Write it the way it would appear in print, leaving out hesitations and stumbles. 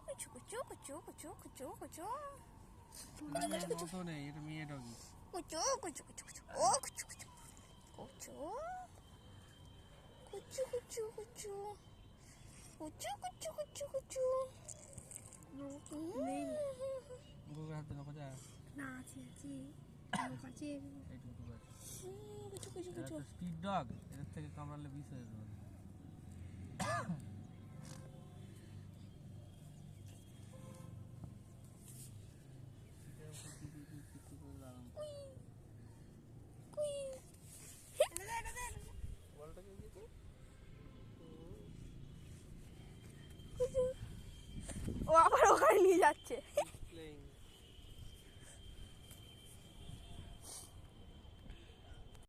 কুচু কুচু কুচু কুচু কুচু কুচু মতো নেই, এটা মেয়ে ডগি। কুচু কুচু কুচু কুচু ও কুচু কুচু কুচু কুচু কুচু কুচু কুচু কুচু কুচু কুচু নেই গুগল হাতে না কোথায়? না আছে আছে কাছে এইটুকু আছে। কুচু কুচু এটা কুচু তো স্পিড ডগ, এর থেকে কামড়ালে বিষ হয়ে যাবে। কুই বলটাকে দিতে কুচু ও আবার ওখানে নিয়ে যাচ্ছে